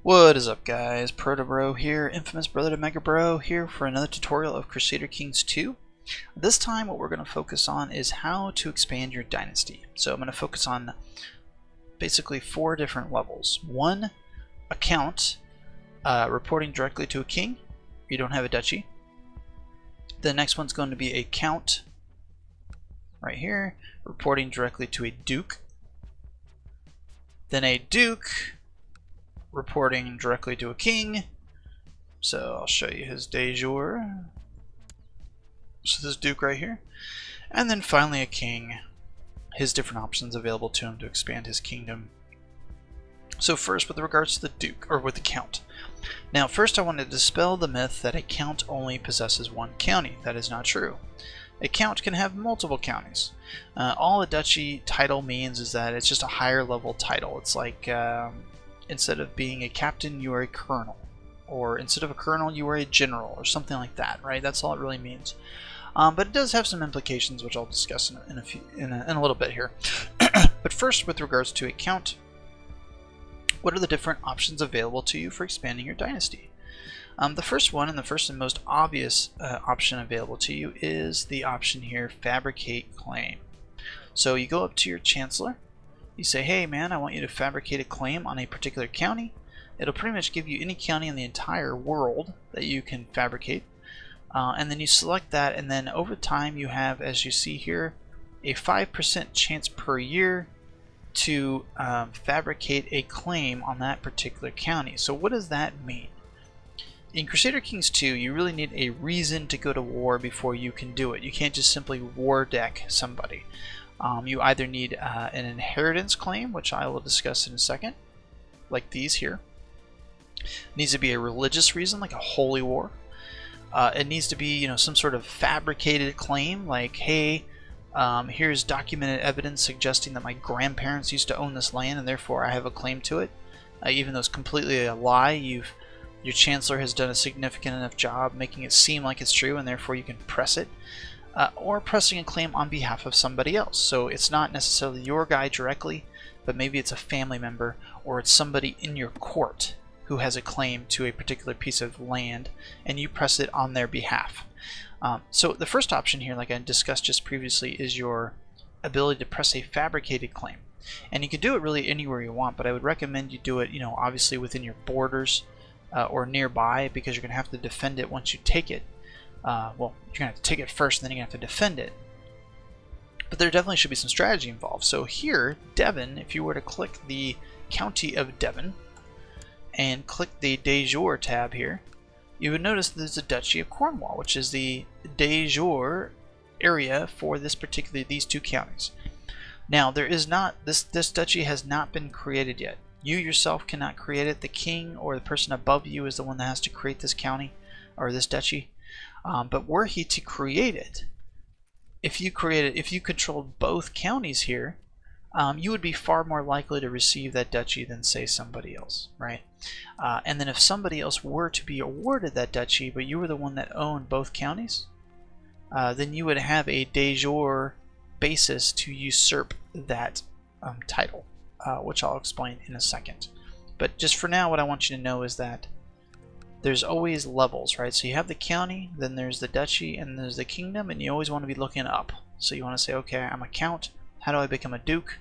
What is up, guys? Protobro here, infamous brother to Mega Bro, here for another tutorial of Crusader Kings 2. This time what we're going to focus on is how to expand your dynasty. So I'm going to focus on basically 4 different levels. 1, account, reporting directly to a king. You don't have a duchy. The next one's going to be a count, right here, reporting directly to a duke. Then a duke, reporting directly to a king. So I'll show you his de jure. So this duke right here. And then finally a king. His different options available to him to expand his kingdom. So first, with regards to the duke, or with the count. Now first I want to dispel the myth that a count only possesses 1 county. That is not true. A count can have multiple counties. All a duchy title means is that it's just a higher level title. It's like instead of being a captain, you are a colonel. Or instead of a colonel, you are a general, or something like that, right? That's all it really means. But it does have some implications, which I'll discuss in a little bit here. But first, with regards to a count, what are the different options available to you for expanding your dynasty? The first one, and the first and most obvious option available to you, is the option here, Fabricate Claim. So you go up to your Chancellor. You say, hey man, I want you to fabricate a claim on a particular county. It'll pretty much give you any county in the entire world that you can fabricate. And then you select that, and then over time you have, as you see here, a 5% chance per year to fabricate a claim on that particular county. So what does that mean? In Crusader Kings 2, you really need a reason to go to war before you can do it. You can't just simply war deck somebody. You either need an inheritance claim, which I will discuss in a second, like these here. It needs to be a religious reason, like a holy war. It needs to be, some sort of fabricated claim, like, hey, here's documented evidence suggesting that my grandparents used to own this land, and therefore I have a claim to it. Even though it's completely a lie, your chancellor has done a significant enough job making it seem like it's true, and therefore you can press it. Or pressing a claim on behalf of somebody else. So it's not necessarily your guy directly, but maybe it's a family member, or it's somebody in your court who has a claim to a particular piece of land, and you press it on their behalf. So the first option here, like I discussed just previously, is your ability to press a fabricated claim. And you can do it really anywhere you want, but I would recommend you do it, obviously within your borders or nearby, because you're going to have to defend it once you take it. Well, you're going to have to take it first, and then you're going to have to defend it. But there definitely should be some strategy involved. So here, Devon, if you were to click the County of Devon and click the de jure tab here, you would notice there's a Duchy of Cornwall, which is the de jure area for these 2 counties. Now, there is not this duchy has not been created yet. You yourself cannot create it. The king or the person above you is the one that has to create this county or this duchy. But were he to create it, if you controlled both counties here, you would be far more likely to receive that duchy than, say, somebody else, right? And then if somebody else were to be awarded that duchy, but you were the one that owned both counties, then you would have a de jure basis to usurp that title, which I'll explain in a second. But just for now, what I want you to know is that there's always levels, right? So you have the county, then there's the duchy, and there's the kingdom, and you always want to be looking up. So you want to say, okay, I'm a count. How do I become a duke?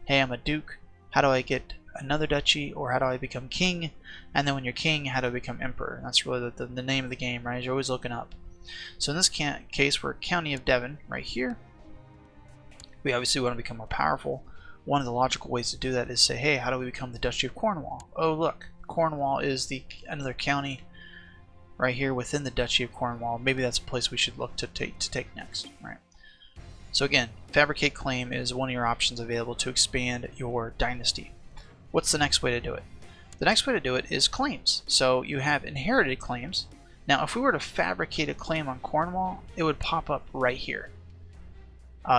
Hey, I'm a duke. How do I get another duchy? Or how do I become king? And then when you're king, how do I become emperor? And that's really the name of the game, right? You're always looking up. So in this case, we're County of Devon right here. We obviously want to become more powerful. One of the logical ways to do that is say, hey, how do we become the Duchy of Cornwall? Oh, look. Cornwall is another county right here within the Duchy of Cornwall. Maybe that's a place we should look to take next, right? So again, fabricate claim is one of your options available to expand your dynasty. What's the next way to do it? The next way to do it is claims. So you have inherited claims. Now, if we were to fabricate a claim on Cornwall, it would pop up right here.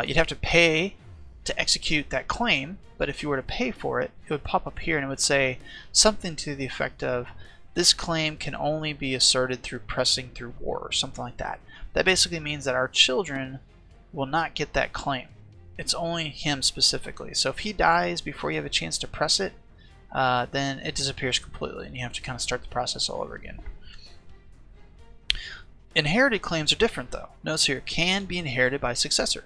You'd have to pay to execute that claim, but if you were to pay for it, it would pop up here and it would say something to the effect of, this claim can only be asserted through pressing through war, or something like that. That basically means that our children will not get that claim. It's only him specifically. So if he dies before you have a chance to press it, then it disappears completely, and you have to kind of start the process all over again. Inherited claims are different, though. Notice here, can be inherited by successor.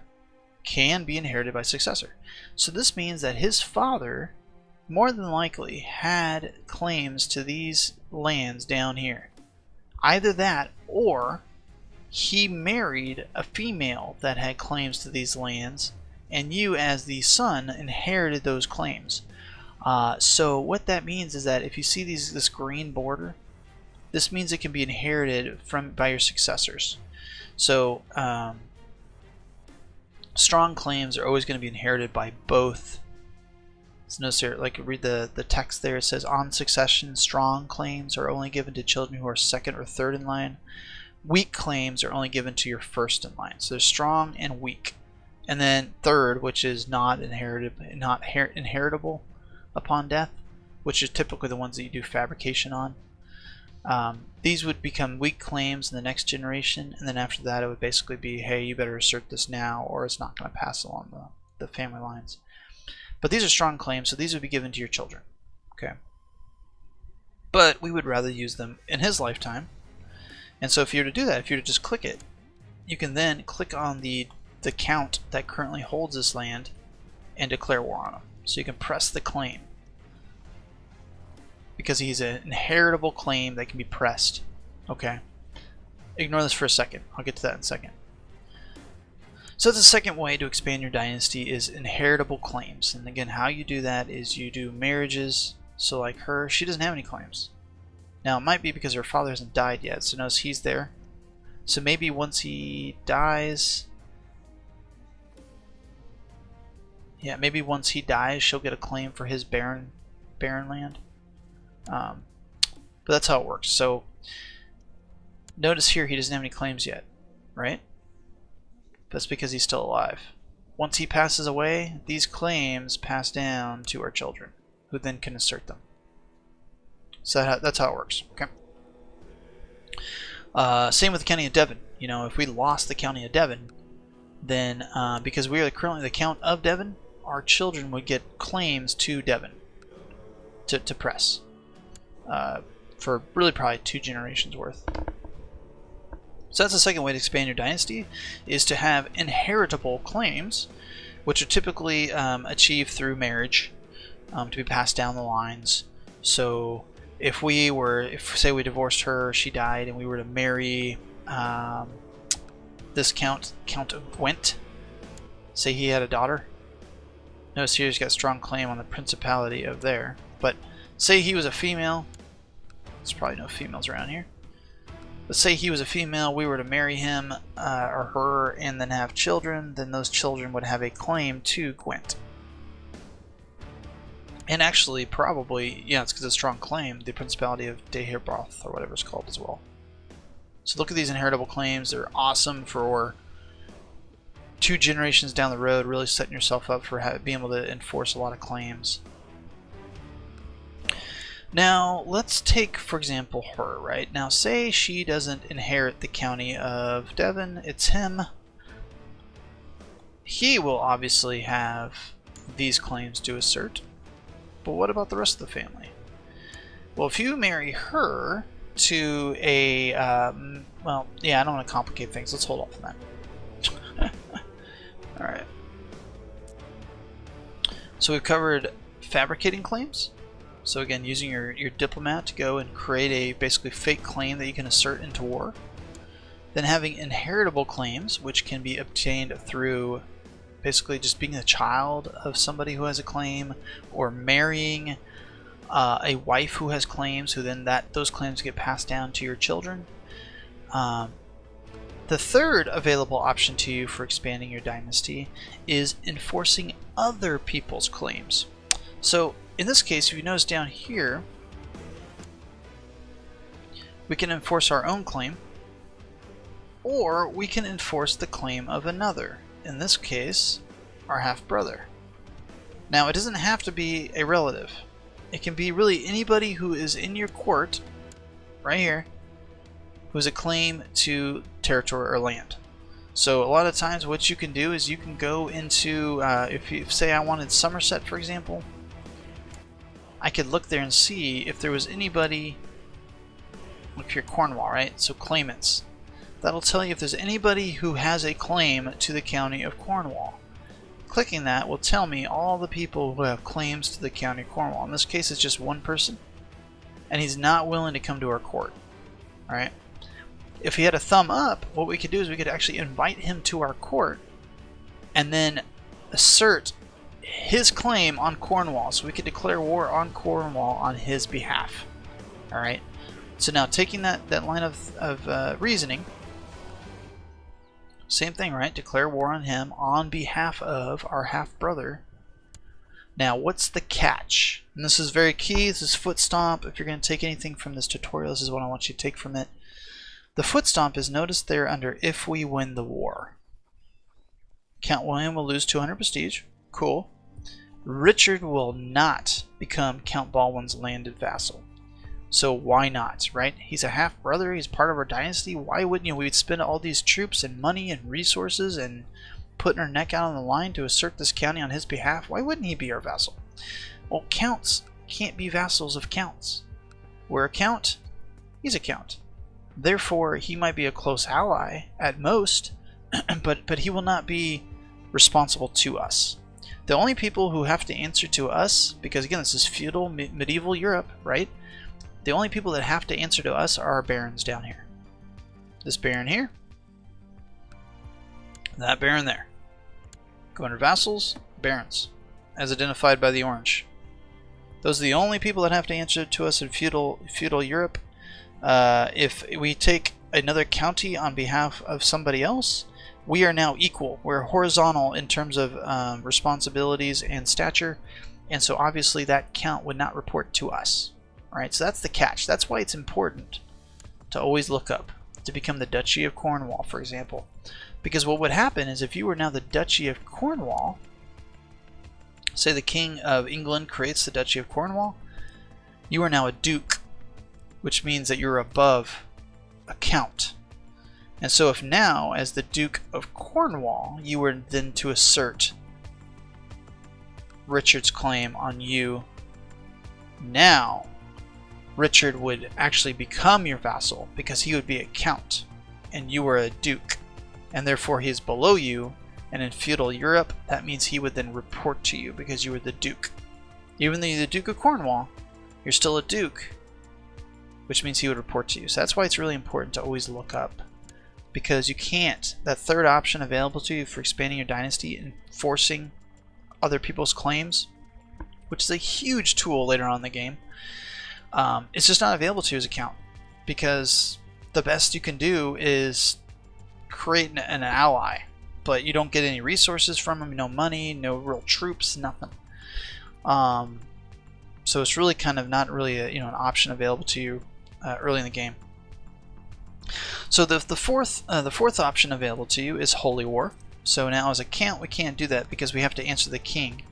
Can be inherited by successor. So this means that his father, more than likely, had claims to these lands down here. Either that, or he married a female that had claims to these lands, and you, as the son, inherited those claims. So what that means is that if you see this green border, this means it can be inherited by your successors. So strong claims are always going to be inherited by both. So notice here, like read the text there, it says on succession, strong claims are only given to children who are second or third in line. Weak claims are only given to your first in line. So there's strong and weak. And then third, which is not inheritable upon death, which is typically the ones that you do fabrication on. These would become weak claims in the next generation, and then after that it would basically be, hey, you better assert this now or it's not going to pass along the family lines. But these are strong claims, so these would be given to your children. Okay. But we would rather use them in his lifetime. And so if you were to do that, if you were to just click it, you can then click on the count that currently holds this land and declare war on him. So you can press the claim, because he's an inheritable claim that can be pressed. Okay. Ignore this for a second. I'll get to that in a second. So the second way to expand your dynasty is inheritable claims. And again, how you do that is you do marriages. So like her, she doesn't have any claims. Now it might be because her father hasn't died yet, so notice he's there. So maybe once he dies, yeah, maybe once he dies, she'll get a claim for his barren land. But that's how it works. So notice here he doesn't have any claims yet, right? That's because he's still alive. Once he passes away, these claims pass down to our children, who then can assert them. So that's how it works. Okay. Same with the county of Devon. You know, if we lost the county of Devon, then because we are currently the count of Devon, our children would get claims to Devon to press for really probably 2 generations worth. So that's the second way to expand your dynasty, is to have inheritable claims, which are typically achieved through marriage, to be passed down the lines. So if say we divorced her, she died, and we were to marry this Count of Gwent, say he had a daughter. Notice here he's got a strong claim on the principality of there. But say he was a female, there's probably no females around here. But say he was a female, we were to marry him or her and then have children, then those children would have a claim to Gwent. And actually, probably, yeah, it's because it's a strong claim, the Principality of Dehirboth, or whatever it's called as well. So look at these inheritable claims. They're awesome for 2 generations down the road, really setting yourself up for being able to enforce a lot of claims. Now, let's take, for example, her, right? Now, say she doesn't inherit the county of Devon, it's him. He will obviously have these claims to assert. But what about the rest of the family? Well, if you marry her to a, well, yeah, I don't want to complicate things. Let's hold off on that. Alright. So we've covered fabricating claims. So again, using your diplomat to go and create a basically fake claim that you can assert into war. Then having inheritable claims, which can be obtained through basically just being a child of somebody who has a claim, or marrying a wife who has claims, who then those claims get passed down to your children. The third available option to you for expanding your dynasty is enforcing other people's claims. So in this case, if you notice down here, we can enforce our own claim, or we can enforce the claim of another. In this case, our half-brother. Now, it doesn't have to be a relative. It can be really anybody who is in your court, right here, who has a claim to territory or land. So a lot of times what you can do is you can go into, if you say I wanted Somerset, for example, I could look there and see if there was anybody. Look here, Cornwall, right? So claimants. That'll tell you if there's anybody who has a claim to the county of Cornwall. Clicking that will tell me all the people who have claims to the county of Cornwall. In this case, it's just one person, and he's not willing to come to our court. All right. If he had a thumb up, what we could do is we could actually invite him to our court, and then assert his claim on Cornwall. So we could declare war on Cornwall on his behalf. All right. So now taking that line of reasoning, same thing, right? Declare war on him on behalf of our half-brother. Now, what's the catch? And this is very key. This is foot stomp. If you're going to take anything from this tutorial, this is what I want you to take from it. The foot stomp is, notice there under if we win the war. Count William will lose 200 prestige. Cool. Richard will not become Count Baldwin's landed vassal. So why not, right? He's a half-brother, he's part of our dynasty. Why wouldn't you? We'd spend all these troops and money and resources and putting our neck out on the line to assert this county on his behalf. Why wouldn't he be our vassal? Well, counts can't be vassals of counts. We're a count, he's a count. Therefore, he might be a close ally at most, but he will not be responsible to us. The only people who have to answer to us, because again, this is feudal medieval Europe, right? The only people that have to answer to us are our barons down here. This baron here, that baron there. Go under vassals, barons, as identified by the orange. Those are the only people that have to answer to us in feudal Europe. If we take another county on behalf of somebody else, we are now equal. We're horizontal in terms of responsibilities and stature, and so obviously that count would not report to us. Alright, so that's the catch. That's why it's important to always look up to become the Duchy of Cornwall, for example. Because what would happen is if you were now the Duchy of Cornwall, say the King of England creates the Duchy of Cornwall, you are now a duke, which means that you're above a count. And so if now, as the Duke of Cornwall, you were then to assert Richard's claim on you, now Richard would actually become your vassal because he would be a count and you were a duke, and therefore he is below you, and in feudal Europe that means he would then report to you because you were the duke. Even though you're the Duke of Cornwall, you're still a duke, which means he would report to you. So that's why it's really important to always look up, because you can't, that third option available to you for expanding your dynasty and forcing other people's claims, which is a huge tool later on in the game, it's just not available to you as a count, because the best you can do is create an ally, but you don't get any resources from him, no money, no real troops, nothing. So it's really kind of not really an option available to you early in the game. So the fourth option available to you is Holy War. So now as a count we can't do that because we have to answer the king.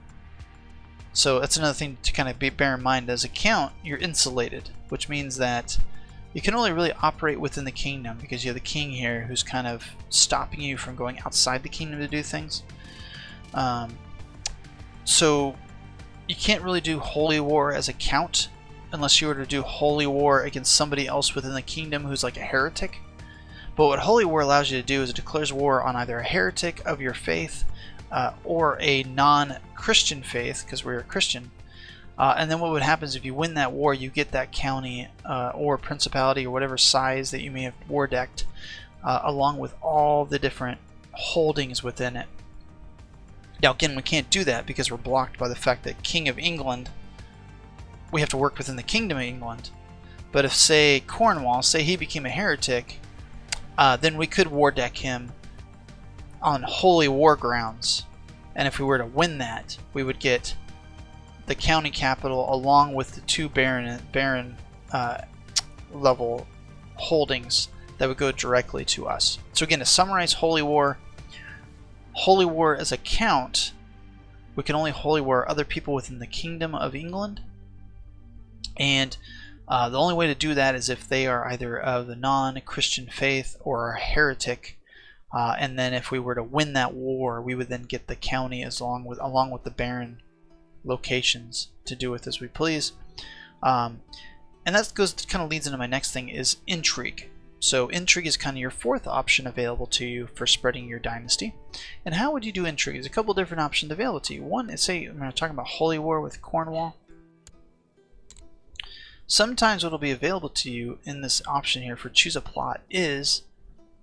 So that's another thing to kind of bear in mind. As a count, you're insulated, which means that you can only really operate within the kingdom because you have the king here who's kind of stopping you from going outside the kingdom to do things. So you can't really do Holy War as a count unless you were to do Holy War against somebody else within the kingdom who's like a heretic. But what Holy War allows you to do is it declares war on either a heretic of your faith or a non-Christian faith, because we're a Christian. And then what would happen is if you win that war, you get that county or principality or whatever size that you may have war decked, along with all the different holdings within it. Now again, we can't do that because we're blocked by the fact that King of England, we have to work within the Kingdom of England. But if, say, Cornwall, say he became a heretic, then we could war deck him on holy war grounds, and if we were to win that, we would get the county capital along with the two baron level holdings that would go directly to us. So again, to summarize Holy War as a count, we can only Holy War other people within the Kingdom of England, and the only way to do that is if they are either of the non-Christian faith or a heretic. And then if we were to win that war, we would then get the county along with the baron locations to do with as we please. And that kind of leads into my next thing, is intrigue. So intrigue is kind of your fourth option available to you for spreading your dynasty. And how would you do intrigue? There's a couple different options available to you. One is, say, I'm talking about Holy War with Cornwall. Sometimes what will be available to you in this option here for choose a plot is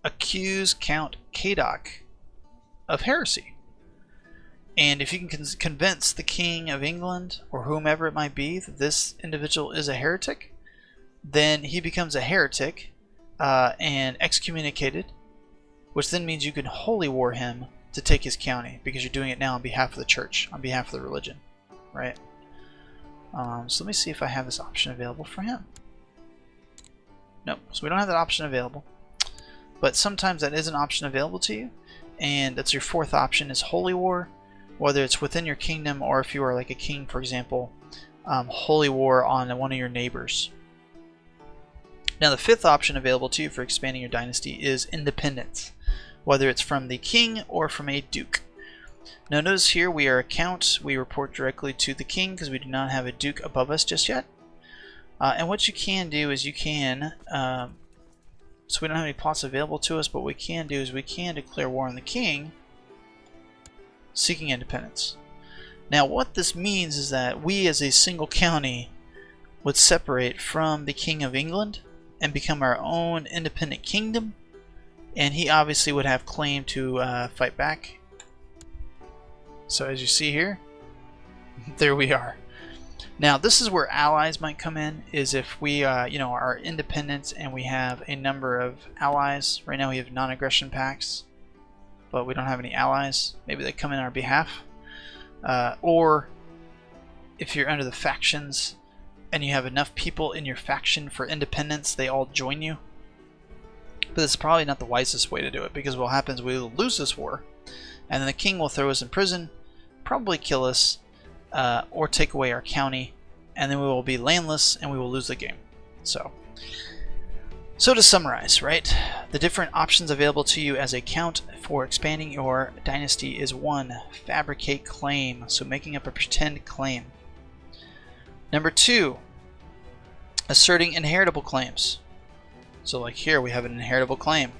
accuse Count Cadoc of heresy. And if you can convince the King of England or whomever it might be that this individual is a heretic, then he becomes a heretic and excommunicated, which then means you can holy war him to take his county, because you're doing it now on behalf of the church, on behalf of the religion, right? So let me see if I have this option available for him. Nope, so we don't have that option available. But sometimes that is an option available to you, and that's your fourth option, is holy war, whether it's within your kingdom or if you are like a king, for example, holy war on one of your neighbors. Now the fifth option available to you for expanding your dynasty is independence, whether it's from the king or from a duke. Now notice here we are a count, we report directly to the king because we do not have a duke above us just yet. And what you can do is you can, so we don't have any plots available to us, but what we can do is we can declare war on the king, seeking independence. Now what this means is that we as a single county would separate from the King of England and become our own independent kingdom, and he obviously would have claim to fight back. So as you see here, there we are. Now this is where allies might come in, is if we are independent and we have a number of allies. Right now we have non-aggression pacts, but we don't have any allies. Maybe they come in our behalf. Or if you're under the factions and you have enough people in your faction for independence, they all join you. But it's probably not the wisest way to do it, because what happens, we will lose this war, and then the king will throw us in prison, probably kill us, or take away our county, and then we will be landless and we will lose the game. So to summarize, right, the different options available to you as a count for expanding your dynasty is 1. Fabricate claim, so making up a pretend claim. Number 2, asserting inheritable claims. So like here we have an inheritable claim.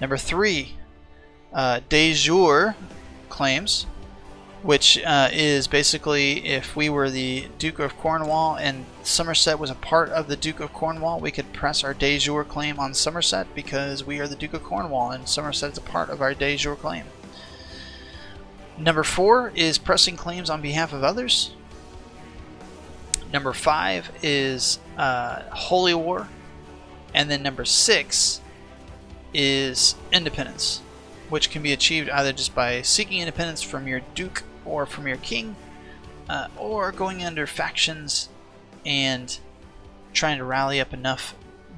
Number 3, de jure claims, which is basically if we were the Duke of Cornwall and Somerset was a part of the Duke of Cornwall, we could press our de jure claim on Somerset because we are the Duke of Cornwall and Somerset is a part of our de jure claim. Number 4 is pressing claims on behalf of others. Number 5 is holy war. And then number 6 is independence, which can be achieved either just by seeking independence from your duke or from your king, or going under factions and trying to rally up enough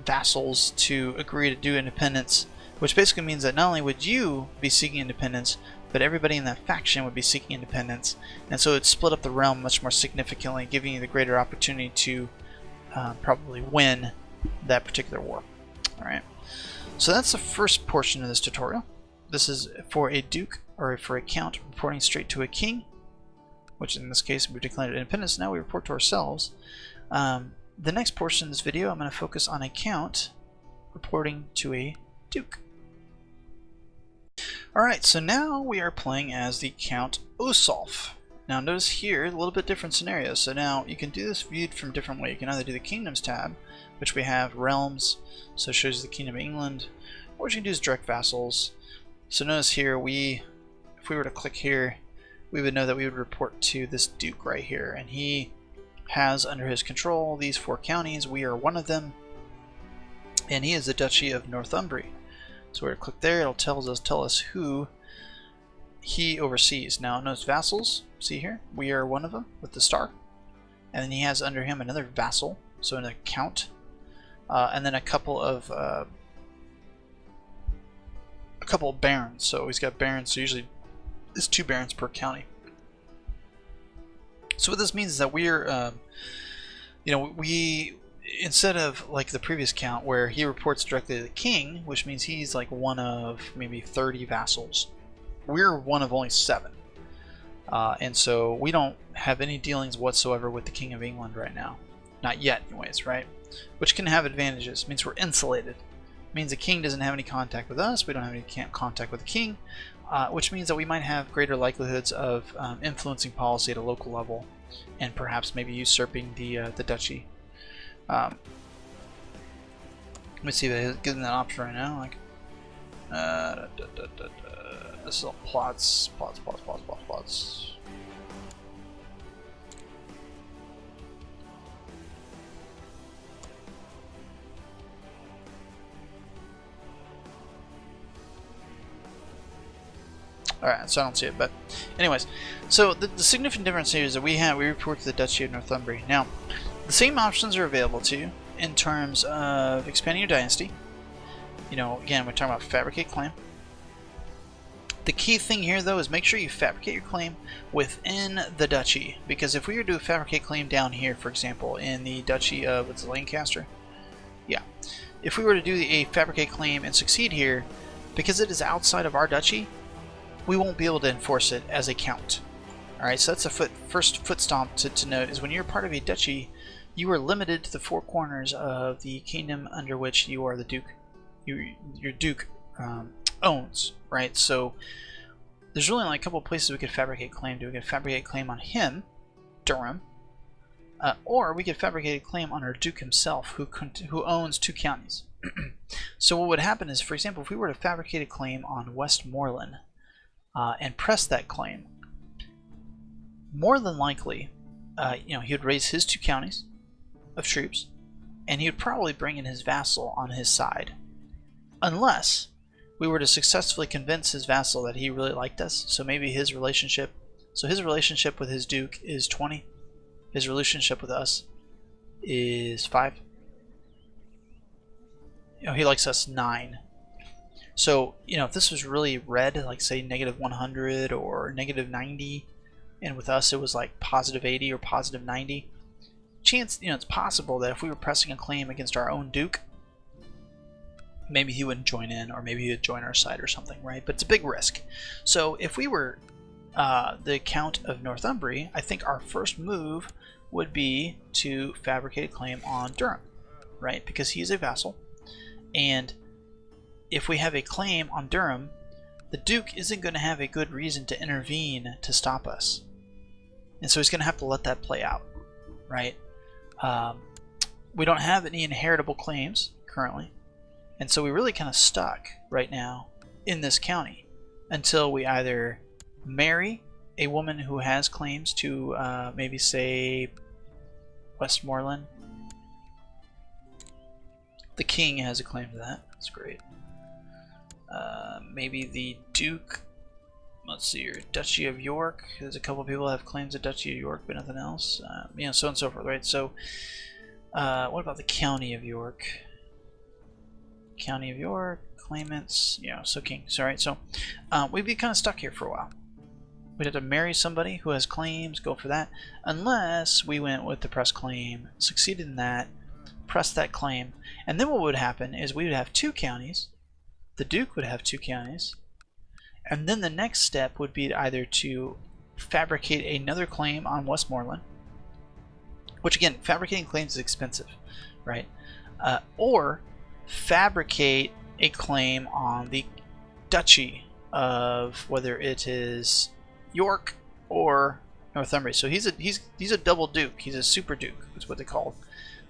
vassals to agree to do independence, which basically means that not only would you be seeking independence, but everybody in that faction would be seeking independence, and so it split up the realm much more significantly, giving you the greater opportunity to probably win that particular war. Alright, so that's the first portion of this tutorial. This is for a duke or for a count reporting straight to a king, which in this case we've declared independence. Now we report to ourselves. The next portion of this video I'm going to focus on a count reporting to a duke. Alright, so now we are playing as the Count Osolf. Now notice here, a little bit different scenario. So now you can do this viewed from different way. You can either do the Kingdoms tab, which we have Realms, so it shows you the Kingdom of England, or what you can do is direct vassals. So notice here, if we were to click here, we would know that we would report to this Duke right here, and he has under his control these 4 counties. We are one of them, and he is the Duchy of Northumbria. So we're going to click there, it'll tell us who he oversees. Now notice vassals, see here, we are one of them with the star. And then he has under him another vassal, so an count. And then a couple of barons. So he's got barons, so usually it's 2 barons per county. So what this means is that we're, we instead of like the previous count where he reports directly to the king, which means he's like one of maybe 30 vassals, we're one of only 7. And so we don't have any dealings whatsoever with the King of England right now. Not yet, anyways, right? Which can have advantages. It means we're insulated. It means the king doesn't have any contact with us. We don't have any contact with the king, which means that we might have greater likelihoods of influencing policy at a local level, and perhaps maybe usurping the duchy. Let me see if they give them that option right now. Like, this is all plots. Alright, so I don't see it, but anyways. So the significant difference here is that we report to the Duchy of Northumbria. Now, the same options are available to you in terms of expanding your dynasty. You know, again, we're talking about fabricate claim. The key thing here, though, is make sure you fabricate your claim within the duchy. Because if we were to do a fabricate claim down here, for example, in the Duchy of, what's it, Lancaster? Yeah. If we were to do a fabricate claim and succeed here, because it is outside of our duchy, we won't be able to enforce it as a count. Alright, so that's the first foot stomp to note, is when you're part of a duchy, you are limited to the four corners of the kingdom under which you are the duke. Your duke owns, right? So there's really only a couple of places we could fabricate claim to. We could fabricate claim on him, Durham, or we could fabricate a claim on our duke himself, who owns 2 counties. So what would happen is, for example, if we were to fabricate a claim on Westmoreland, and press that claim, more than likely, you know, he would raise his 2 counties of troops, and he would probably bring in his vassal on his side, unless we were to successfully convince his vassal that he really liked us. So maybe his relationship with his duke is 20, his relationship with us is 5. You know, he likes us 9. So, you know, if this was really red, like say -100 or -90, and with us it was like +80 or +90, chance, you know, it's possible that if we were pressing a claim against our own duke, maybe he wouldn't join in, or maybe he would join our side or something, right? But it's a big risk. So if we were the Count of Northumbria, I think our first move would be to fabricate a claim on Durham, right? Because he is a vassal, and if we have a claim on Durham, the Duke isn't going to have a good reason to intervene to stop us. And so he's going to have to let that play out, right? We don't have any inheritable claims currently, and so we're really kind of stuck right now in this county until we either marry a woman who has claims to maybe say Westmoreland. The king has a claim to that. That's great. Maybe the Duke, let's see here, Duchy of York. There's a couple people that have claims to Duchy of York, but nothing else. You know, so on and so forth, right? So, what about the County of York? County of York, claimants, you know, so kings, alright? So, we'd be kind of stuck here for a while. We'd have to marry somebody who has claims, go for that, unless we went with the press claim, succeeded in that, pressed that claim, and then what would happen is we would have 2 counties. The Duke would have 2 counties, and then the next step would be either to fabricate another claim on Westmoreland, which again, fabricating claims is expensive, right? Or fabricate a claim on the Duchy of whether it is York or Northumbria. So he's a double Duke. He's a super Duke. That's what they call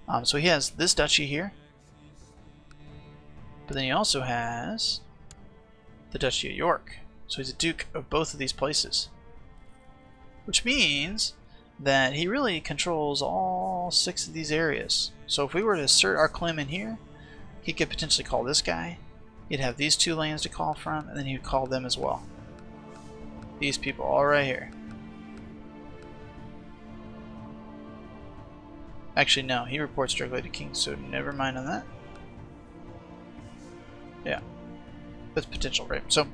him. So he has this Duchy here. But then he also has the Duchy of York. So he's a Duke of both of these places. Which means that he really controls all 6 of these areas. So if we were to assert our claim in here, he could potentially call this guy. He'd have these 2 lands to call from, and then he would call them as well. These people all right here. Actually, no, he reports directly to King, so never mind on that. Yeah, that's potential, right? So,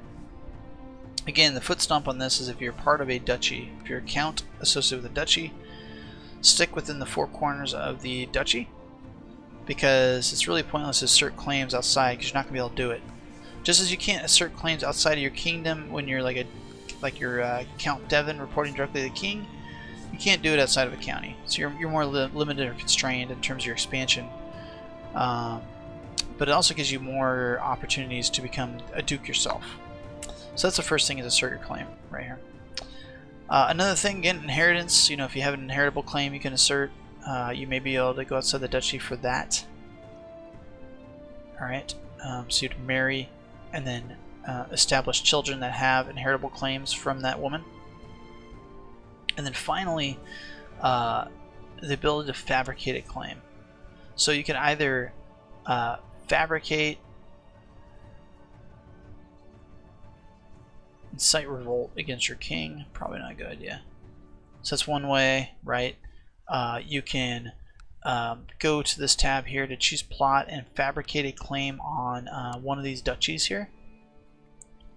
again, the foot stomp on this is if you're part of a duchy, if you're a count associated with a duchy, stick within the 4 corners of the duchy, because it's really pointless to assert claims outside because you're not going to be able to do it. Just as you can't assert claims outside of your kingdom when you're like like your Count Devon reporting directly to the king, you can't do it outside of a county. So you're more limited or constrained in terms of your expansion. But it also gives you more opportunities to become a duke yourself. So that's the first thing, is assert your claim right here. Another thing, again, inheritance. You know, if you have an inheritable claim you can assert, you may be able to go outside the duchy for that. Alright, so you'd marry and then establish children that have inheritable claims from that woman. And then finally, the ability to fabricate a claim. So you can either fabricate, incite revolt against your king. Probably not a good idea. So that's one way, right? You can go to this tab here to choose plot and fabricate a claim on one of these duchies here.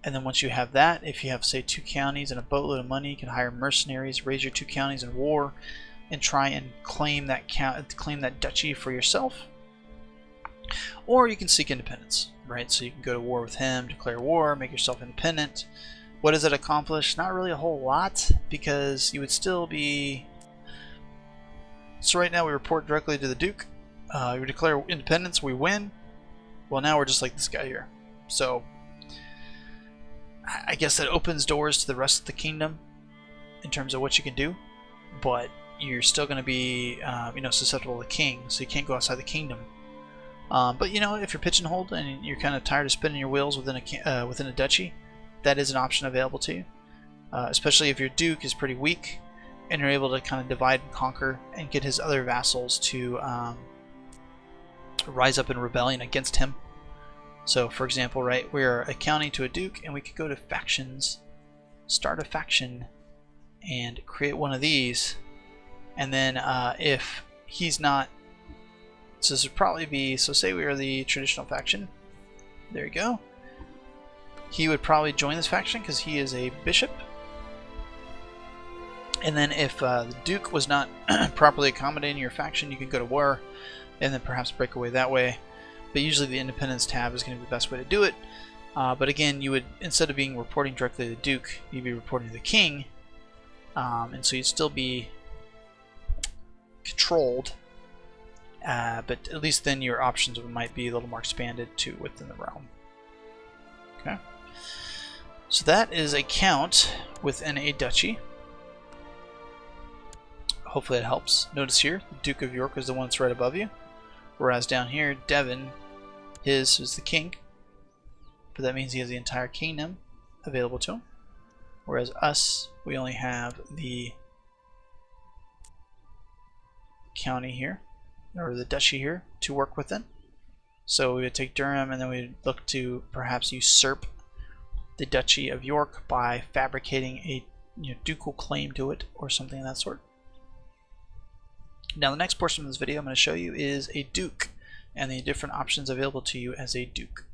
And then once you have that, if you have, say, 2 counties and a boatload of money, you can hire mercenaries, raise your 2 counties in war, and try and claim that duchy for yourself. Or you can seek independence, right? So you can go to war with him, declare war, make yourself independent. What does it accomplish? Not really a whole lot, because you would still be... So right now we report directly to the Duke. We declare independence, we win. Well, now we're just like this guy here. So I guess that opens doors to the rest of the kingdom in terms of what you can do, but you're still going to be susceptible to the king, so you can't go outside the kingdom. But you know, if you're pigeonholed and you're kind of tired of spinning your wheels within a duchy, that is an option available to you, especially if your duke is pretty weak and you're able to kind of divide and conquer and get his other vassals to rise up in rebellion against him. So for example, right, we're a county to a duke, and we could go to factions, start a faction, and create one of these, and then if he's not, so this would probably be, so say we are the traditional faction, there you go, he would probably join this faction because he is a bishop. And then if the duke was not properly accommodating your faction, you could go to war and then perhaps break away that way. But usually the independence tab is going to be the best way to do it. But again, you would, instead of being reporting directly to the duke, you'd be reporting to the king. And so you'd still be controlled, but at least then your options might be a little more expanded to within the realm. Okay, so that is a count within a duchy. Hopefully it helps. Notice here, the Duke of York is the one that's right above you, whereas down here, Devon, his is the king, but that means he has the entire kingdom available to him, whereas us, we only have the county here, or the duchy here, to work within. So we would take Durham, and then we'd look to perhaps usurp the Duchy of York by fabricating a ducal claim to it, or something of that sort. Now the next portion of this video I'm going to show you is a duke, and the different options available to you as a duke.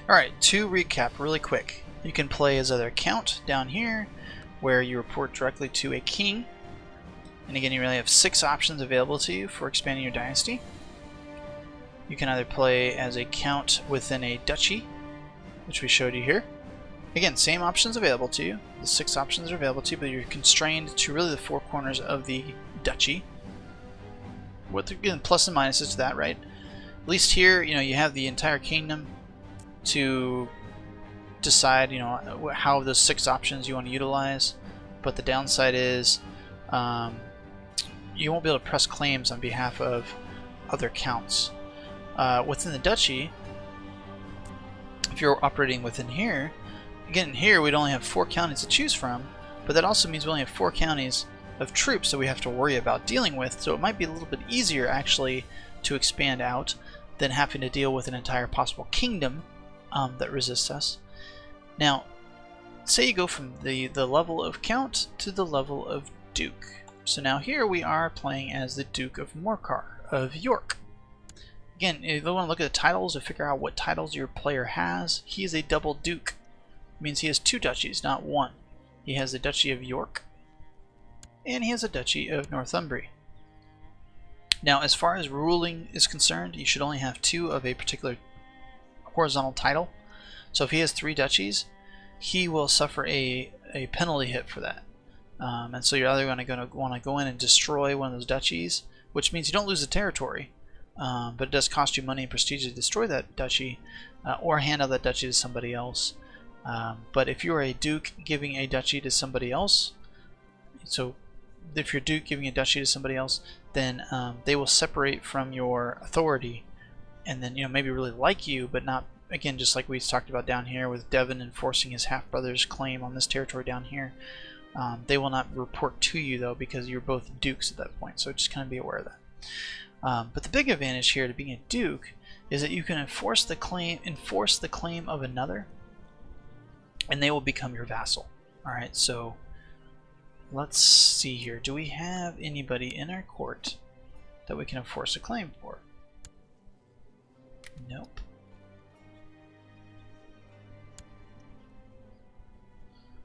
Alright, to recap really quick, you can play as either count down here, where you report directly to a king, and again you really have 6 options available to you for expanding your dynasty. You can either play as a count within a duchy, which we showed you here. Again, same options available to you. The 6 options are available to you, but you're constrained to really the 4 corners of the duchy. With again, plus and minuses to that, right? At least here, you have the entire kingdom to decide, how those 6 options you want to utilize. But the downside is, you won't be able to press claims on behalf of other counts. Within the duchy, if you're operating within here, again here we'd only have 4 counties to choose from, but that also means we only have 4 counties of troops that we have to worry about dealing with, so it might be a little bit easier actually to expand out than having to deal with an entire possible kingdom that resists us. Now, say you go from the level of count to the level of duke. So now here we are playing as the Duke of Morcar of York. Again, if you want to look at the titles to figure out what titles your player has, he is a double duke. It means he has 2 duchies, not 1. He has the Duchy of York, and he has a Duchy of Northumbria. Now, as far as ruling is concerned, you should only have 2 of a particular horizontal title. So if he has 3 duchies, he will suffer a penalty hit for that. And so you're either going to want to go in and destroy one of those duchies, which means you don't lose the territory, but it does cost you money and prestige to destroy that duchy, or hand out that duchy to somebody else. But if you're a duke giving a duchy to somebody else, so if you're duke giving a duchy to somebody else, then they will separate from your authority, and then maybe really like you, but not, again, just like we talked about down here with Devon enforcing his half-brother's claim on this territory down here. They will not report to you though, because you're both dukes at that point, so just kind of be aware of that. But the big advantage here to being a duke is that you can enforce the claim of another, and they will become your vassal. Alright, so let's see here. Do we have anybody in our court that we can enforce a claim for? Nope.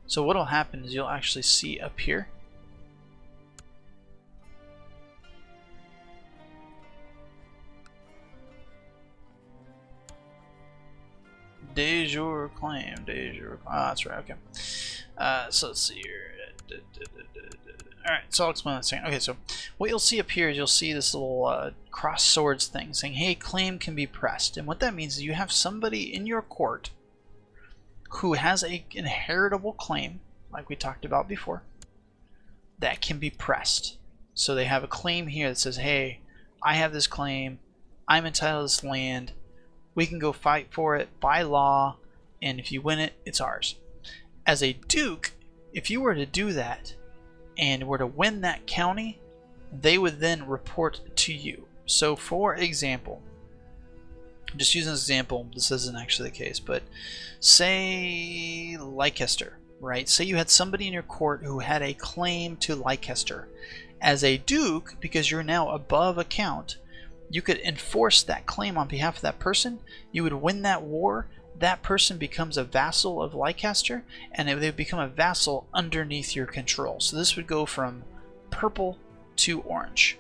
So what will happen is you'll actually see up here de jure claim, that's right, okay. So let's see here. Alright, so I'll explain that in a second. Okay, so what you'll see up here is you'll see this little cross swords thing saying, hey, claim can be pressed. And what that means is you have somebody in your court who has an inheritable claim, like we talked about before, that can be pressed. So they have a claim here that says, hey, I have this claim, I'm entitled to this land, we can go fight for it by law, and if you win it, it's ours. As a duke, if you were to do that and were to win that county, they would then report to you. So for example, just using an example, this isn't actually the case, but say Leicester, right? Say you had somebody in your court who had a claim to Leicester. As a duke, because you're now above a count, you could enforce that claim on behalf of that person. You would win that war. That person becomes a vassal of Leicester, and they would become a vassal underneath your control. So this would go from purple to orange,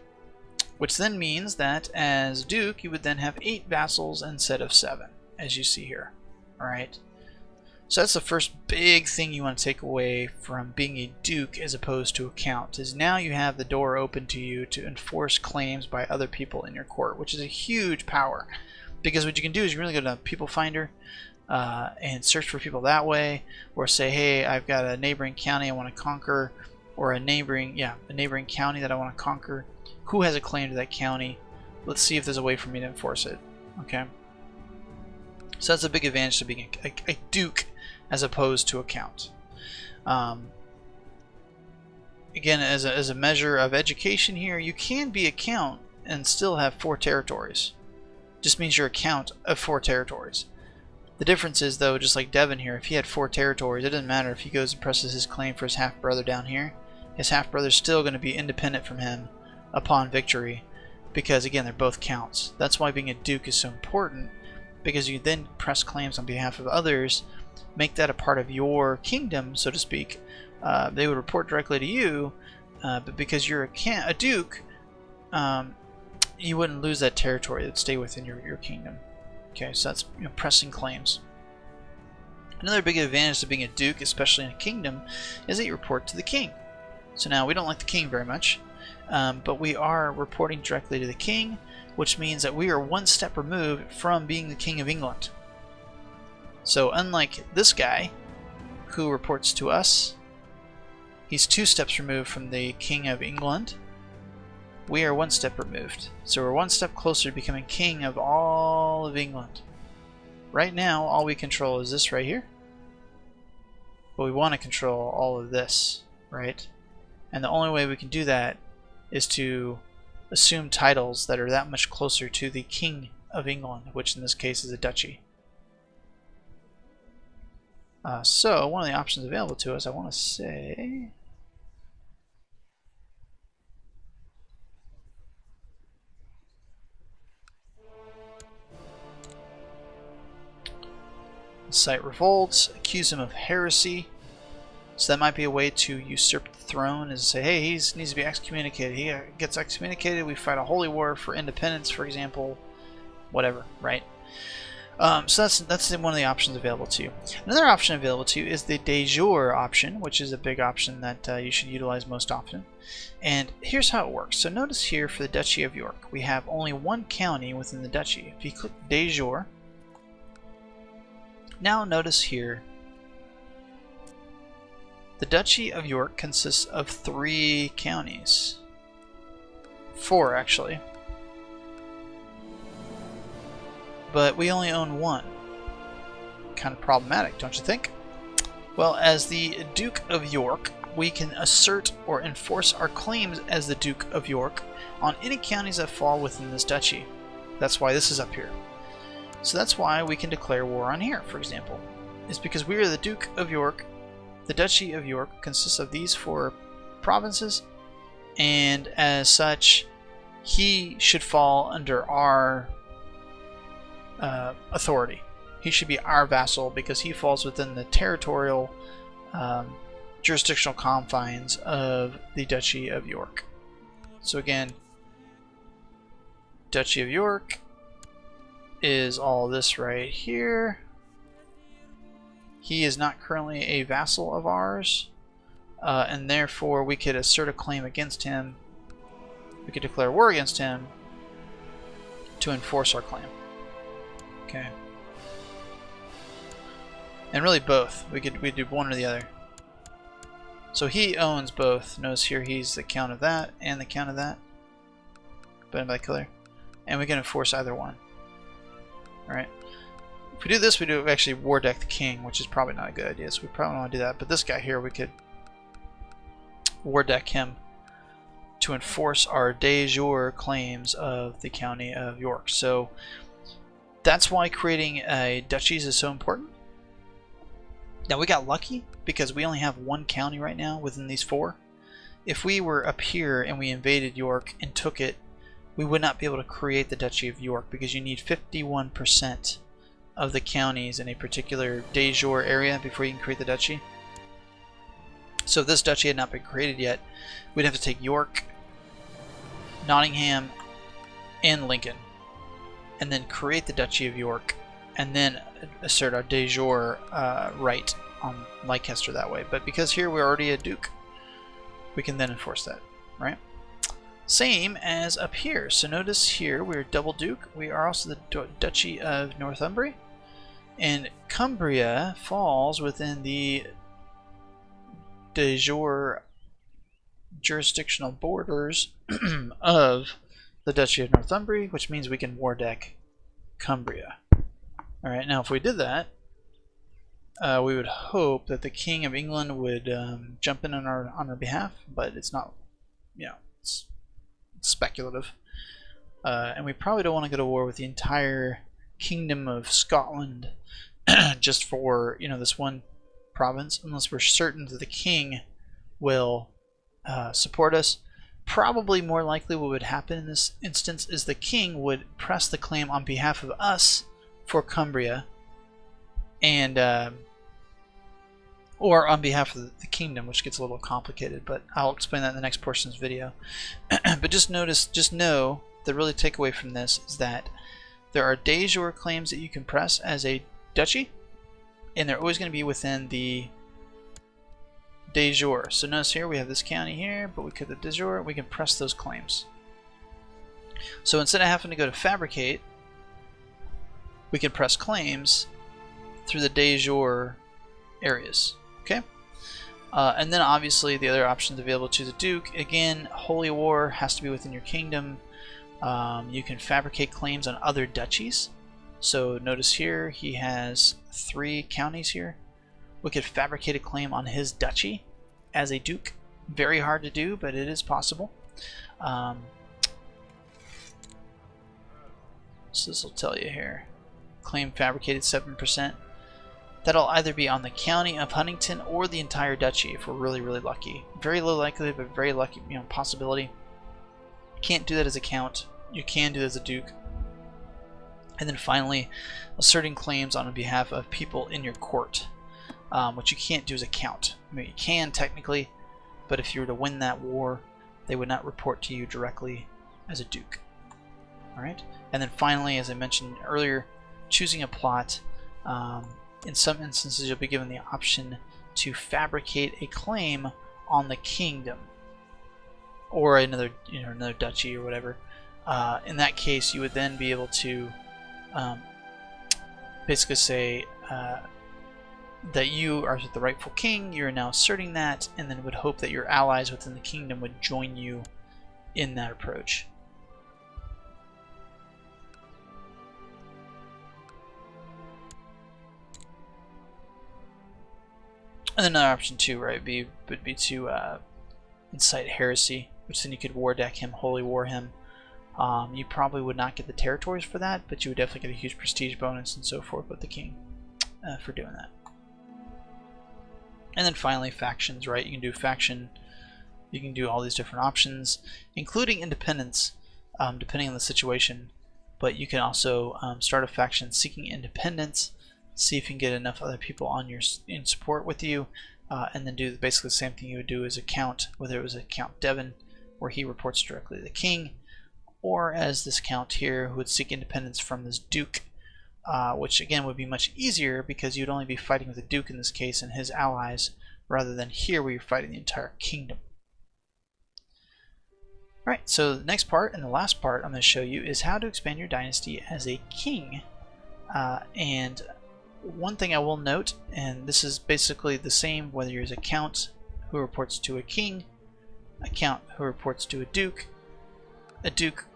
which then means that as duke, you would then have 8 vassals instead of 7, as you see here. All right. So that's the first big thing you want to take away from being a duke as opposed to a count, is now you have the door open to you to enforce claims by other people in your court, which is a huge power. Because what you can do is you really go to People Finder and search for people that way, or say, hey, I've got a neighboring county I want to conquer, or a neighboring county that I want to conquer. Who has a claim to that county? Let's see if there's a way for me to enforce it. Okay. So that's a big advantage to being a duke as opposed to a count. Again, as a measure of education here, you can be a count and still have 4 territories. Just means you're a count of 4 territories. The difference is, though, just like Devon here, if he had 4 territories, it doesn't matter if he goes and presses his claim for his half-brother down here. His half-brother's still going to be independent from him upon victory, because, again, they're both counts. That's why being a duke is so important, because you then press claims on behalf of others, make that a part of your kingdom, so to speak. They would report directly to you, but because you're a duke, you wouldn't lose that territory. It would stay within your kingdom. Okay, so that's pressing claims. Another big advantage to being a duke, especially in a kingdom, is that you report to the king. So now we don't like the king very much, but we are reporting directly to the king, which means that we are 1 step removed from being the king of England. So unlike this guy, who reports to us, he's 2 steps removed from the king of England. We are 1 step removed. So we're 1 step closer to becoming king of all of England. Right now, all we control is this right here. But we want to control all of this, right? And the only way we can do that is to assume titles that are that much closer to the king of England, which in this case is a duchy. So one of the options available to us, I want to say, incite revolts, accuse him of heresy. So that might be a way to usurp the throne, is to say, hey, he needs to be excommunicated. He gets excommunicated, we fight a holy war for independence, for example, whatever, right? So that's one of the options available to you. Another option available to you is the de jure option, which is a big option that you should utilize most often. And here's how it works. So notice here for the Duchy of York, we have only one county within the duchy. If you click de jure, now notice here, the Duchy of York consists of 3 counties. 4 actually. But we only own 1. Kind of problematic, don't you think? Well, as the Duke of York, we can assert or enforce our claims as the Duke of York on any counties that fall within this duchy. That's why this is up here. So that's why we can declare war on here, for example. It's because we are the Duke of York. The Duchy of York consists of these 4 provinces, and as such, he should fall under our authority. He should be our vassal because he falls within the territorial jurisdictional confines of the Duchy of York. So again, Duchy of York is all this right here. He is not currently a vassal of ours, and therefore we could assert a claim against him. We could declare war against him to enforce our claim. Okay. And really both. We do one or the other. So he owns both. Notice here he's the count of that and the count of that. But by color. And we can enforce either one. Alright. If we do this, we do actually war deck the king, which is probably not a good idea. So we probably don't want to do that. But this guy here, we could war deck him to enforce our de jure claims of the county of York. So that's why creating duchies is so important. Now we got lucky because we only have 1 county right now within these 4. If we were up here and we invaded York and took it, we would not be able to create the Duchy of York because you need 51% of the counties in a particular de jure area before you can create the duchy. So if this duchy had not been created yet, we'd have to take York, Nottingham, and Lincoln, and then create the Duchy of York, and then assert our de jure right on Leicester that way. But because here we're already a duke, we can then enforce that, right? Same as up here. So notice here we're double duke. We are also the Duchy of Northumbria, and Cumbria falls within the de jure jurisdictional borders of the Duchy of Northumbria, which means we can war deck Cumbria. Alright, now if we did that, we would hope that the King of England would jump in on our behalf, but it's not, you know, it's speculative. And we probably don't want to go to war with the entire Kingdom of Scotland just for, you know, this one province, unless we're certain that the king will support us. Probably more likely what would happen in this instance is the king would press the claim on behalf of us for Cumbria, and or on behalf of the kingdom, which gets a little complicated, but I'll explain that in the next portion's video. But just know the really takeaway from this is that there are de jure claims that you can press as a duchy, and they're always going to be within the de jure. So notice here we have this county here, but we could the de jure, we can press those claims. So instead of having to go to fabricate, we can press claims through the de jure areas. Okay, and then obviously the other options available to the duke. Again, holy war has to be within your kingdom. You can fabricate claims on other duchies. So notice here he has 3 counties here. We could fabricate a claim on his duchy as a duke. Very hard to do, but it is possible. So this will tell you here. Claim fabricated 7%. That'll either be on the county of Huntington or the entire duchy if we're really, really lucky. Very low likelihood, but very lucky, you know, possibility. Can't do that as a count. You can do it as a duke. And then finally, asserting claims on behalf of people in your court, which you can't do as a count. I mean, you can technically, but if you were to win that war, they would not report to you directly as a duke. All right. And then finally, as I mentioned earlier, choosing a plot, in some instances you'll be given the option to fabricate a claim on the kingdom or another duchy or whatever. In that case, you would then be able to basically say that you are the rightful king, you're now asserting that, and then would hope that your allies within the kingdom would join you in that approach. And then another option too, right, would be to incite heresy, which then you could war deck him, holy war him. You probably would not get the territories for that, but you would definitely get a huge prestige bonus and so forth with the king for doing that. And then finally, factions, right? You can do faction, you can do all these different options, including independence, depending on the situation. But you can also start a faction seeking independence, see if you can get enough other people in support with you, and then do basically the same thing you would do as a count, whether it was a Count Devon, where he reports directly to the king, or as this count here who would seek independence from this duke, which again would be much easier because you'd only be fighting with the duke in this case and his allies, rather than here where you're fighting the entire kingdom. Alright, so the next part and the last part I'm going to show you is how to expand your dynasty as a king. And one thing I will note, and this is basically the same whether you're a count who reports to a king, a count who reports to a duke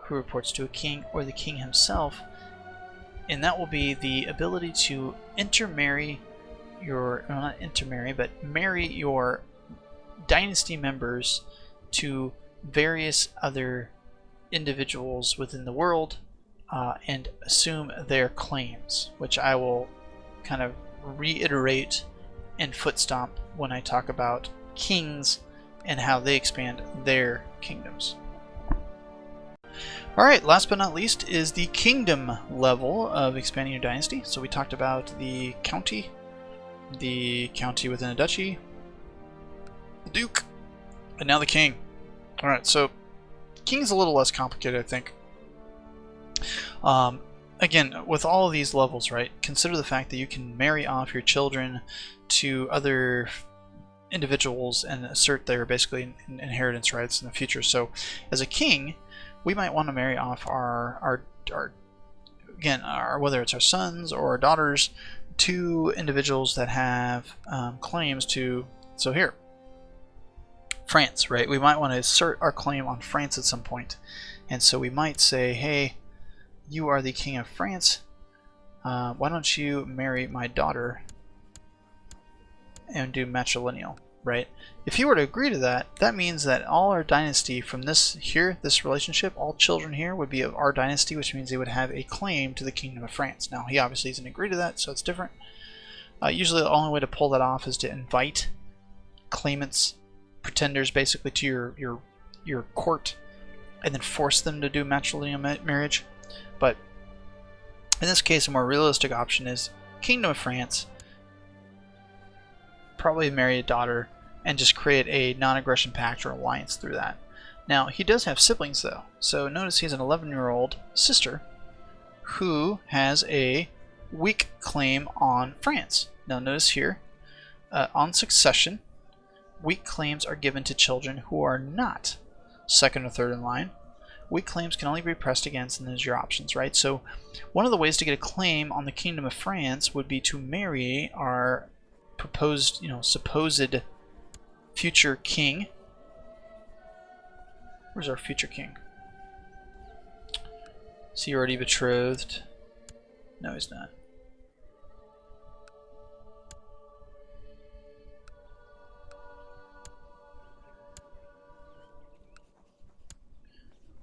who reports to a king, or the king himself, and that will be the ability to intermarry your, well, not intermarry, but marry your dynasty members to various other individuals within the world and assume their claims, which I will kind of reiterate and foot stomp when I talk about kings and how they expand their kingdoms. Alright, last but not least is the kingdom level of expanding your dynasty. So we talked about the county within a duchy, the duke, and now the king. Alright, so king is a little less complicated, I think. Again, with all of these levels, right, consider the fact that you can marry off your children to other individuals and assert their basically inheritance rights in the future. So as a king, we might want to marry off our whether it's our sons or our daughters to individuals that have claims to, so here, France, right? We might want to assert our claim on France at some point. And so we might say, hey, you are the king of France. Why don't you marry my daughter and do matrilineal, right? If you were to agree to that, that means that all our dynasty from this relationship, all children here would be of our dynasty, which means they would have a claim to the kingdom of France. Now, he obviously doesn't agree to that, so it's different. Usually the only way to pull that off is to invite claimants, pretenders basically, to your court, and then force them to do matrilineal marriage. But in this case, a more realistic option is Kingdom of France, probably marry a daughter, and just create a non-aggression pact or alliance through that. Now, he does have siblings though, so notice he has an 11-year-old sister who has a weak claim on France. Now notice here, on succession, weak claims are given to children who are not second or third in line. Weak claims can only be pressed against, and there's your options, right? So one of the ways to get a claim on the Kingdom of France would be to marry our proposed, supposed future king. Where's our future king? Is he already betrothed? No, he's not.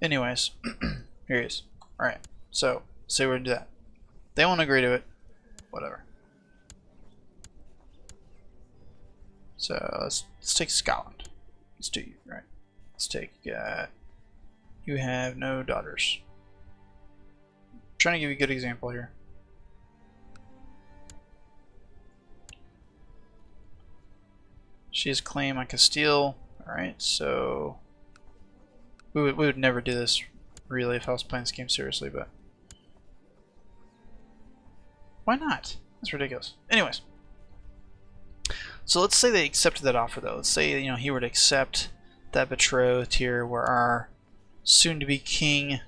Anyways, here he is. Alright, so say we're gonna do that. They won't agree to it. Whatever. So let's take Scotland. Let's do you, right? Let's take, you have no daughters. I'm trying to give you a good example here. She has claim on Castile. Alright, so we would never do this really if I was playing this game seriously, but Why not? That's ridiculous. Anyways. So let's say they accepted that offer though. Let's say, you know, he were to accept that betrothed here where our soon-to-be king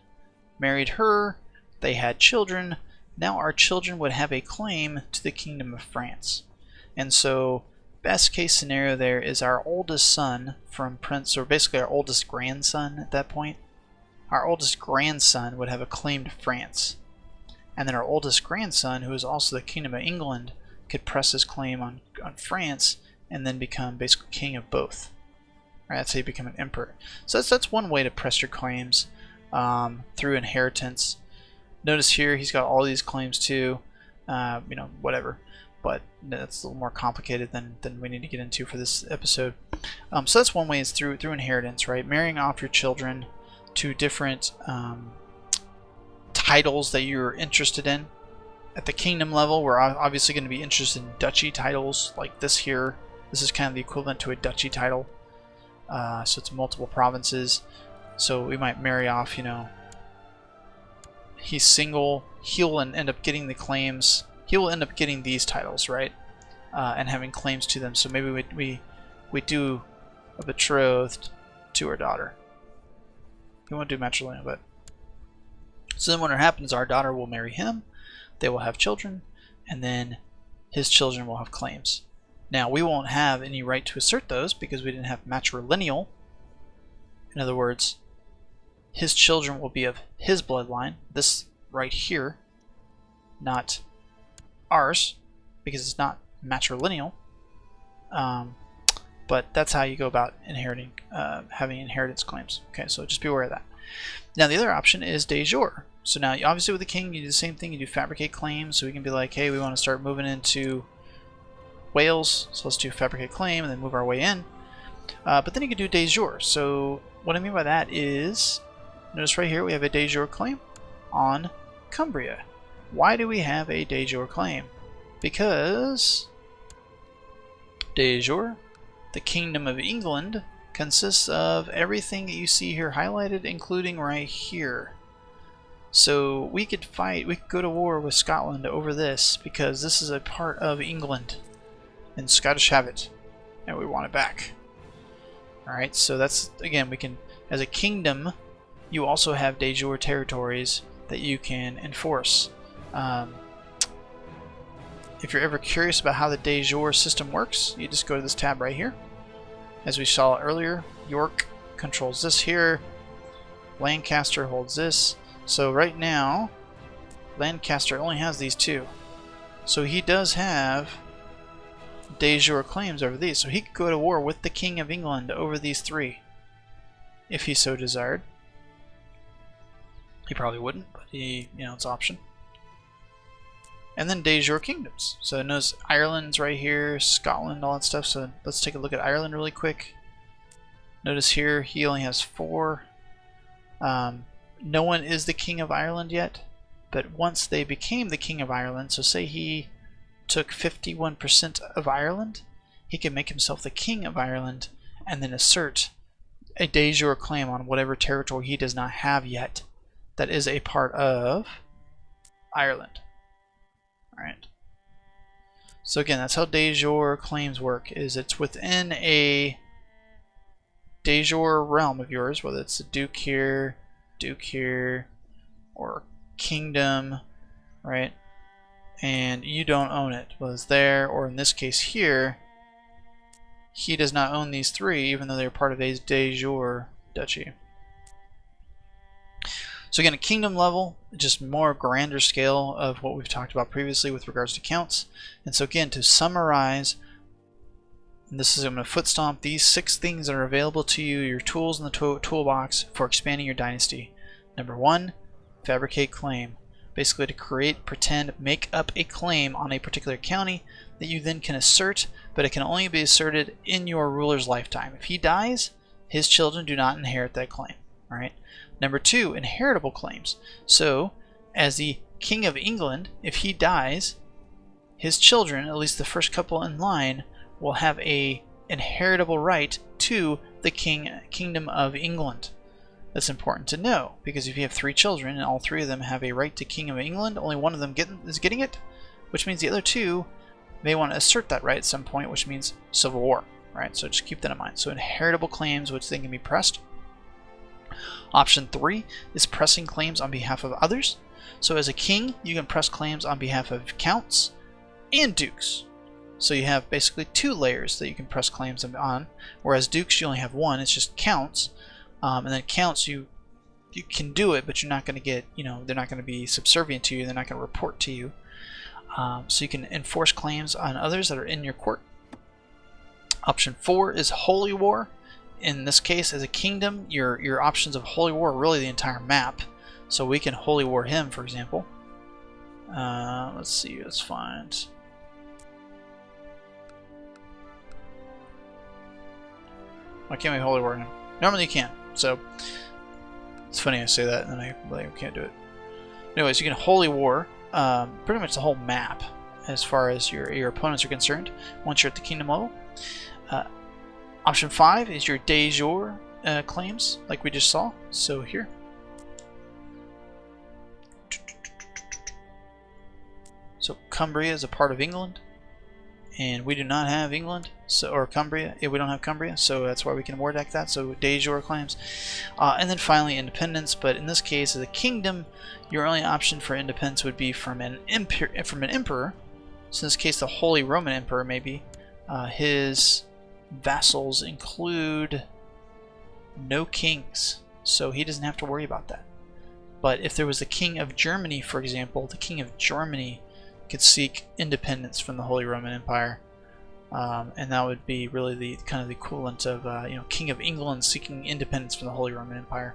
married her, they had children. Now our children would have a claim to the Kingdom of France. And so best case scenario there is our oldest son from Prince, or basically our oldest grandson at that point. Our oldest grandson would have a claim to France. And then our oldest grandson, who is also the Kingdom of England, could press his claim on France and then become basically king of both. Right, that's how you become an emperor. So that's one way to press your claims through inheritance. Notice here he's got all these claims too, you know, whatever. But that's a little more complicated than we need to get into for this episode. So that's one way, is through inheritance, right? Marrying off your children to different titles that you're interested in. At the kingdom level, we're obviously going to be interested in duchy titles like this here. This is kind of the equivalent to a duchy title. So it's multiple provinces. So we might marry off, you know, he's single, he'll end up getting the claims. He will end up getting these titles, right? And having claims to them. So maybe we do a betrothed to our daughter. We won't do matrilineal, but so then when it happens, our daughter will marry him. They will have children, and then his children will have claims. Now, we won't have any right to assert those because we didn't have matrilineal. In other words, his children will be of his bloodline, this right here, not ours, because it's not matrilineal. But that's how you go about inheriting, having inheritance claims. Okay, so just be aware of that. Now, the other option is de jure. So now, obviously with the king, you do the same thing. You do fabricate claims. So we can be like, hey, we want to start moving into Wales. So let's do fabricate claim and then move our way in. But then you can do de jure. So what I mean by that is, notice right here we have a de jure claim on Cumbria. Why do we have a de jure claim? Because de jure, the Kingdom of England, consists of everything that you see here highlighted, including right here. So we could go to war with Scotland over this because this is a part of England and Scottish have it and we want it back. Alright, so that's, again, we can, as a kingdom, you also have de jure territories that you can enforce. If you're ever curious about how the de jure system works, you just go to this tab right here. As we saw earlier, York controls this here, Lancaster holds this. So right now, Lancaster only has these two. So he does have de jure claims over these. So he could go to war with the King of England over these three, if he so desired. He probably wouldn't, but he, you know, it's an option. And then de jure kingdoms. So notice Ireland's right here, Scotland, all that stuff. So let's take a look at Ireland really quick. Notice here he only has 4. No one is the King of Ireland yet, but once they became the King of Ireland, so say he took 51% of Ireland, he can make himself the King of Ireland and then assert a de jure claim on whatever territory he does not have yet that is a part of Ireland. Alright. So again, that's how de jure claims work, is it's within a de jure realm of yours, whether it's a duke here, or kingdom, right? And you don't own it, whether it's there, or in this case here, he does not own these 3, even though they're part of a de jure duchy. So again, a kingdom level, just more grander scale of what we've talked about previously with regards to counts. And so again, to summarize, and this is, I'm going to foot stomp these 6 things that are available to you, your tools in the toolbox for expanding your dynasty. Number 1, fabricate claim. Basically to create, pretend, make up a claim on a particular county that you then can assert, but it can only be asserted in your ruler's lifetime. If he dies, his children do not inherit that claim. All right. Number 2, inheritable claims. So, as the King of England, if he dies, his children, at least the first couple in line, will have a inheritable right to the Kingdom of England. That's important to know, because if you have 3 children and all 3 of them have a right to King of England, only one of them is getting it, which means the other two may want to assert that right at some point, which means civil war, right? So just keep that in mind. So inheritable claims, which then can be pressed. Option 3 is pressing claims on behalf of others. So as a king, you can press claims on behalf of counts and dukes. So you have basically 2 layers that you can press claims on, whereas dukes you only have 1. It's just counts, and then counts you can do it, but you're not going to get, they're not going to be subservient to you. They're not going to report to you. So you can enforce claims on others that are in your court. Option 4 is holy war. In this case, as a kingdom, your options of holy war are really the entire map. So we can holy war him, for example. Let's see. Let's find. Why can't we holy war him? Normally you can. So it's funny I say that and then I can't do it. Anyways, you can holy war pretty much the whole map as far as your opponents are concerned once you're at the kingdom level. Option 5 is your de jure claims, like we just saw. So here. So Cumbria is a part of England, and we do not have England, or Cumbria. We don't have Cumbria, so that's why we can war deck that. So de jure claims, and then finally independence. But in this case, as a kingdom, your only option for independence would be from an emperor. So in this case, the Holy Roman Emperor, maybe. His vassals include no kings, so he doesn't have to worry about that. But if there was the King of Germany, for example, the King of Germany could seek independence from the Holy Roman Empire, and that would be really the kind of the equivalent of King of England seeking independence from the Holy Roman Empire.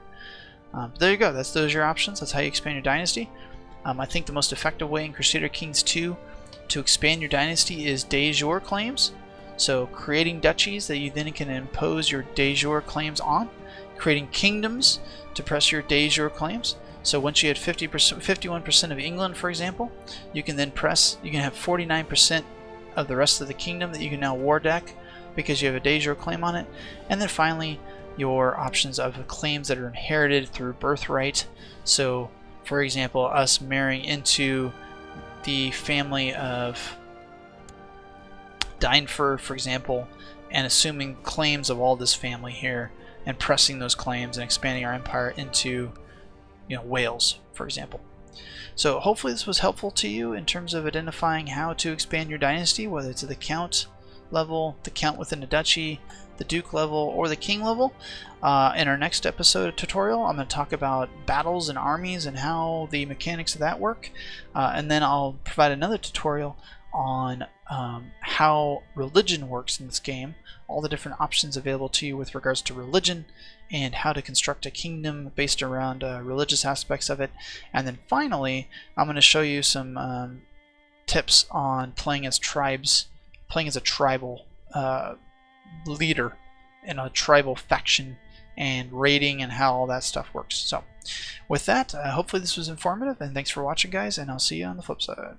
But there you go. Those are your options. That's how you expand your dynasty. I think the most effective way in Crusader Kings 2 to expand your dynasty is de jure claims. So creating duchies that you then can impose your de jure claims on, creating kingdoms to press your de jure claims. So once you had 51% of England, for example, you can then you can have 49% of the rest of the kingdom that you can now war deck because you have a de jure claim on it. And then finally, your options of claims that are inherited through birthright. So for example, us marrying into the family of Dynasty, for example, and assuming claims of all this family here and pressing those claims and expanding our empire into Wales, for example. So hopefully this was helpful to you in terms of identifying how to expand your dynasty, whether it's at the count level, the count within a duchy, the duke level, or the king level. In our next episode tutorial, I'm going to talk about battles and armies and how the mechanics of that work, and then I'll provide another tutorial on how religion works in this game, all the different options available to you with regards to religion, and how to construct a kingdom based around religious aspects of it. And then finally, I'm going to show you some tips on playing as tribes, playing as a tribal leader in a tribal faction, and raiding and how all that stuff works. So with that, hopefully this was informative, and thanks for watching, guys, and I'll see you on the flip side.